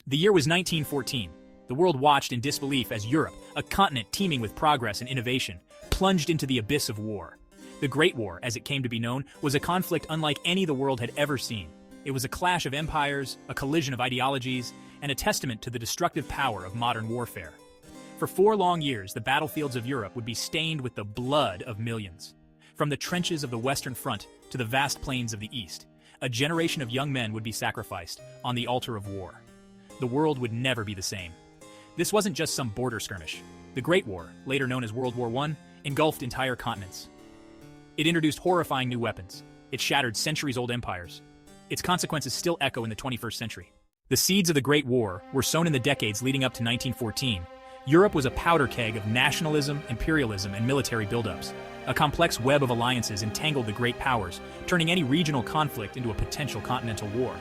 The year was 1914. The world watched in disbelief as Europe, a continent teeming with progress and innovation, plunged into the abyss of war. The Great War, as it came to be known, was a conflict unlike any the world had ever seen. It was a clash of empires, a collision of ideologies, and a testament to the destructive power of modern warfare. For 4 long years, the battlefields of Europe would be stained with the blood of millions. From the trenches of the Western Front to the vast plains of the East, a generation of young men would be sacrificed on the altar of war. The world would never be the same. This wasn't just some border skirmish. The Great War, later known as World War I, engulfed entire continents. It introduced horrifying new weapons. It shattered centuries-old empires. Its consequences still echo in the 21st century. The seeds of the Great War were sown in the decades leading up to 1914. Europe was a powder keg of nationalism, imperialism, and military buildups. A complex web of alliances entangled the great powers, turning any regional conflict into a potential continental war.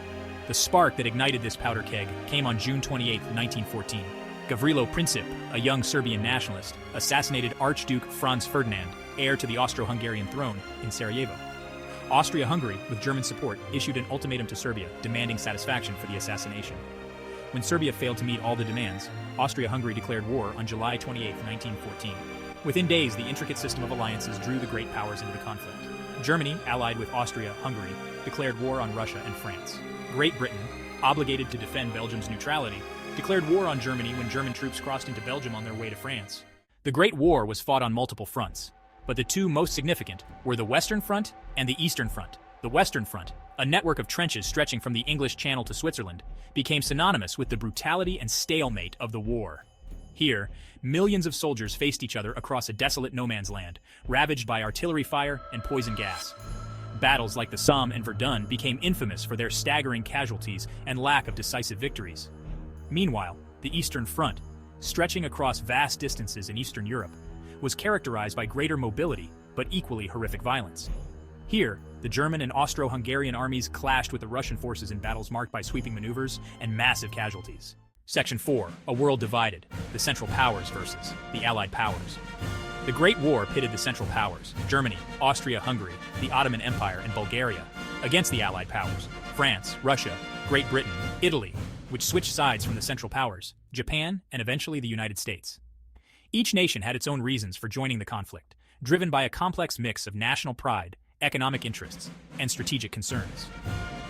The spark that ignited this powder keg came on June 28, 1914. Gavrilo Princip, a young Serbian nationalist, assassinated Archduke Franz Ferdinand, heir to the Austro-Hungarian throne, in Sarajevo. Austria-Hungary, with German support, issued an ultimatum to Serbia, demanding satisfaction for the assassination. When Serbia failed to meet all the demands, Austria-Hungary declared war on July 28, 1914. Within days, the intricate system of alliances drew the great powers into the conflict. Germany, allied with Austria-Hungary, declared war on Russia and France. Great Britain, obligated to defend Belgium's neutrality, declared war on Germany when German troops crossed into Belgium on their way to France. The Great War was fought on multiple fronts, but the two most significant were the Western Front and the Eastern Front. The Western Front, a network of trenches stretching from the English Channel to Switzerland, became synonymous with the brutality and stalemate of the war. Here, millions of soldiers faced each other across a desolate no-man's land, ravaged by artillery fire and poison gas. Battles like the Somme and Verdun became infamous for their staggering casualties and lack of decisive victories. Meanwhile, the Eastern Front, stretching across vast distances in Eastern Europe, was characterized by greater mobility but equally horrific violence. Here, the German and Austro-Hungarian armies clashed with the Russian forces in battles marked by sweeping maneuvers and massive casualties. Section 4. A world divided. The Central Powers versus the Allied Powers. The Great War pitted the Central Powers, Germany, Austria-Hungary, the Ottoman Empire, and Bulgaria, against the Allied Powers, France, Russia, Great Britain, Italy, which switched sides from the Central Powers, Japan, and eventually the United States. Each nation had its own reasons for joining the conflict, driven by a complex mix of national pride, economic interests, and strategic concerns.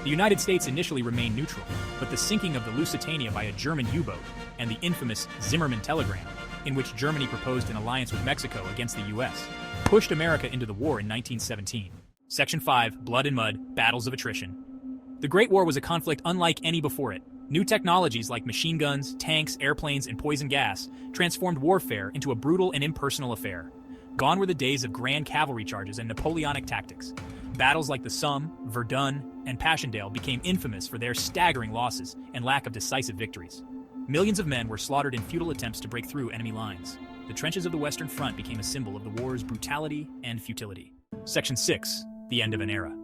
The United States initially remained neutral, but the sinking of the Lusitania by a German U-boat and the infamous Zimmermann telegram, in which Germany proposed an alliance with Mexico against the U.S., pushed America into the war in 1917. Section 5. Blood and Mud, Battles of Attrition. The Great War was a conflict unlike any before it. New technologies like machine guns, tanks, airplanes, and poison gas transformed warfare into a brutal and impersonal affair. Gone were the days of grand cavalry charges and Napoleonic tactics. Battles like the Somme, Verdun, and Passchendaele became infamous for their staggering losses and lack of decisive victories. Millions of men were slaughtered in futile attempts to break through enemy lines. The trenches of the Western Front became a symbol of the war's brutality and futility. Section 6. The End of an Era.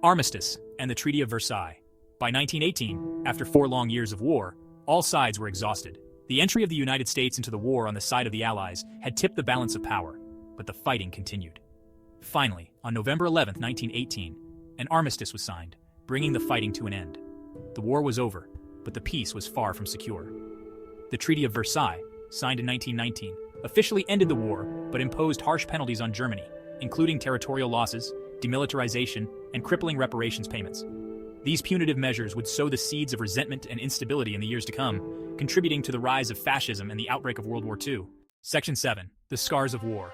Armistice and the Treaty of Versailles. By 1918, after 4 long years of war, all sides were exhausted. The entry of the United States into the war on the side of the Allies had tipped the balance of power, but the fighting continued. Finally, on November 11, 1918, an armistice was signed, bringing the fighting to an end. The war was over, but the peace was far from secure. The Treaty of Versailles, signed in 1919, officially ended the war, but imposed harsh penalties on Germany, including territorial losses, demilitarization, and crippling reparations payments. These punitive measures would sow the seeds of resentment and instability in the years to come, contributing to the rise of fascism and the outbreak of World War II. Section 7. The Scars of War.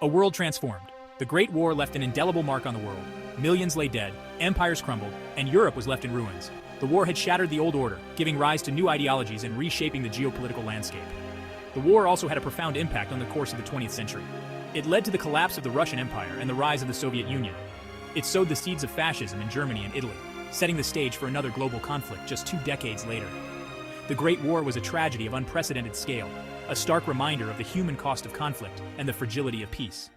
A world transformed. The Great War left an indelible mark on the world. Millions lay dead, empires crumbled, and Europe was left in ruins. The war had shattered the old order, giving rise to new ideologies and reshaping the geopolitical landscape. The war also had a profound impact on the course of the 20th century. It led to the collapse of the Russian Empire and the rise of the Soviet Union. It sowed the seeds of fascism in Germany and Italy, setting the stage for another global conflict just 2 decades later. The Great War was a tragedy of unprecedented scale, a stark reminder of the human cost of conflict and the fragility of peace.